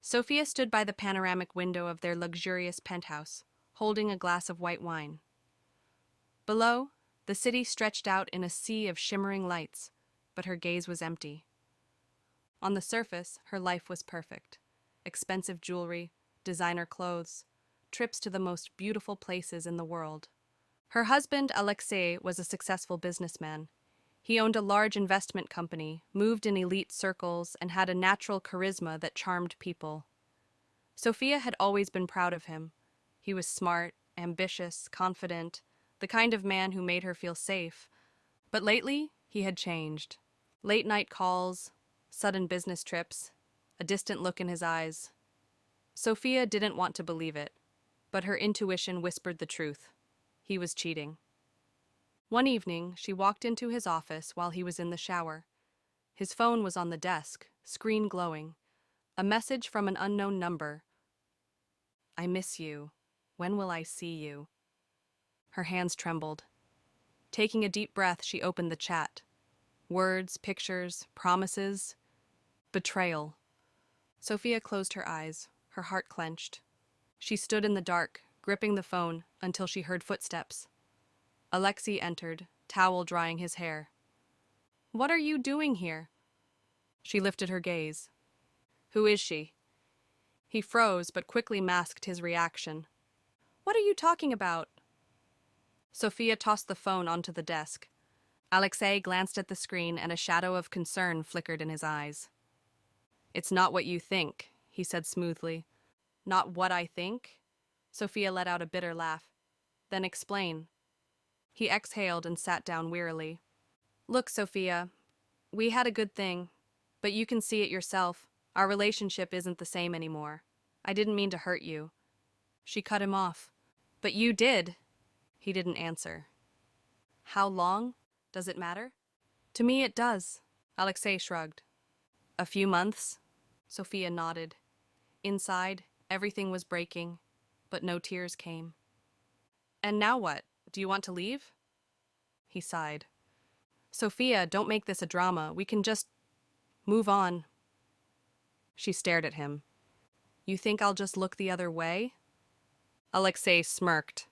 Sofia stood by the panoramic window of their luxurious penthouse, holding a glass of white wine. Below, the city stretched out in a sea of shimmering lights, but her gaze was empty. On the surface, her life was perfect. Expensive jewelry, designer clothes, trips to the most beautiful places in the world. Her husband, Alexei, was a successful businessman. He owned a large investment company, moved in elite circles, and had a natural charisma that charmed people. Sofia had always been proud of him. He was smart, ambitious, confident, the kind of man who made her feel safe. But lately, he had changed. Late-night calls, sudden business trips, a distant look in his eyes. Sofia didn't want to believe it, but her intuition whispered the truth. He was cheating. One evening, she walked into his office while he was in the shower. His phone was on the desk, screen glowing. A message from an unknown number. "I miss you. When will I see you?" Her hands trembled. Taking a deep breath, she opened the chat. Words, pictures, promises. Betrayal. Sofia closed her eyes, her heart clenched. She stood in the dark, gripping the phone, until she heard footsteps. Alexei entered, towel drying his hair. "What are you doing here?" She lifted her gaze. "Who is she?" He froze, but quickly masked his reaction. "What are you talking about?" Sofia tossed the phone onto the desk. Alexei glanced at the screen, and a shadow of concern flickered in his eyes. "It's not what you think," he said smoothly. "Not what I think?" Sofia let out a bitter laugh. "Then explain." He exhaled and sat down wearily. "Look, Sofia, we had a good thing, but you can see it yourself. Our relationship isn't the same anymore. I didn't mean to hurt you." She cut him off. "But you did." He didn't answer. "How long? Does it matter?" "To me it does." Alexei shrugged. "A few months?" Sofia nodded. Inside, everything was breaking, but no tears came. "And now what? Do you want to leave?" He sighed. "Sofia, don't make this a drama. We can just move on." She stared at him. "You think I'll just look the other way?" Alexei smirked.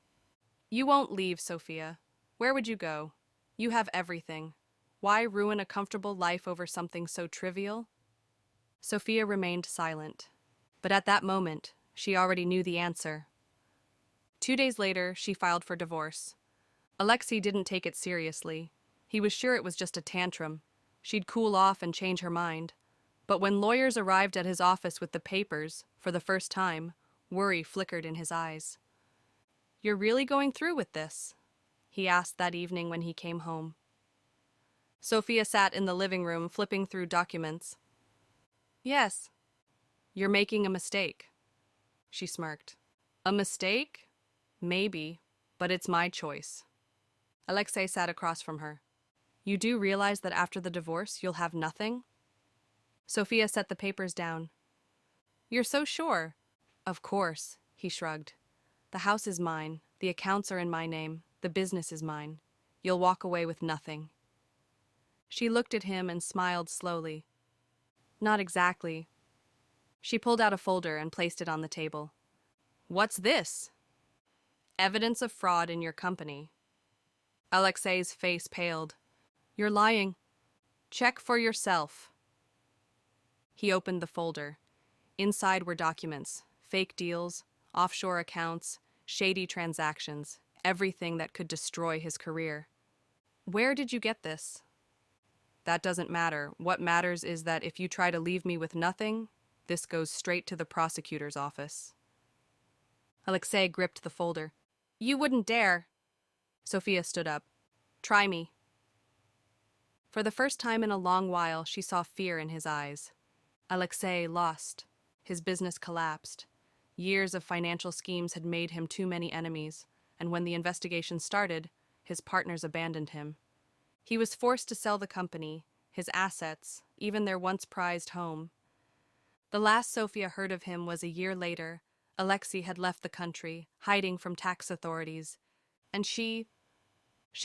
"You won't leave, Sofia. Where would you go? You have everything. Why ruin a comfortable life over something so trivial?" Sofia remained silent. But at that moment, she already knew the answer. 2 days later, she filed for divorce. Alexei didn't take it seriously. He was sure it was just a tantrum. She'd cool off and change her mind. But when lawyers arrived at his office with the papers, for the first time, worry flickered in his eyes. "You're really going through with this?" he asked that evening when he came home. Sofia sat in the living room, flipping through documents. "Yes." "You're making a mistake." She smirked. "A mistake? Maybe, but it's my choice." Alexei sat across from her. "You do realize that after the divorce, you'll have nothing?" Sofia set the papers down. "You're so sure?" "Of course," he shrugged. "The house is mine, the accounts are in my name, the business is mine. You'll walk away with nothing." She looked at him and smiled slowly. "Not exactly." She pulled out a folder and placed it on the table. "What's this?" "Evidence of fraud in your company." Alexei's face paled. "You're lying." "Check for yourself." He opened the folder. Inside were documents, fake deals, offshore accounts, shady transactions, everything that could destroy his career. "Where did you get this?" "That doesn't matter. What matters is that if you try to leave me with nothing, this goes straight to the prosecutor's office." Alexei gripped the folder. "You wouldn't dare." Sofia stood up. "Try me." For the first time in a long while, she saw fear in his eyes. Alexei lost. His business collapsed. Years of financial schemes had made him too many enemies, and when the investigation started, his partners abandoned him. He was forced to sell the company, his assets, even their once prized home. The last Sofia heard of him was a year later. Alexei had left the country, hiding from tax authorities, and she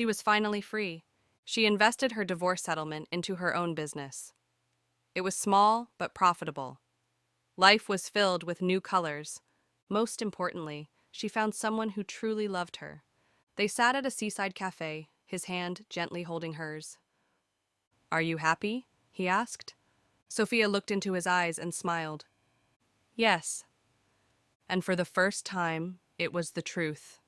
was finally free. She invested her divorce settlement into her own business. It was small but profitable. Life was filled with new colors. Most importantly, she found someone who truly loved her. They sat at a seaside cafe, his hand gently holding hers. "Are you happy?" he asked. Sophia looked into his eyes and smiled. "Yes." And for the first time, it was the truth.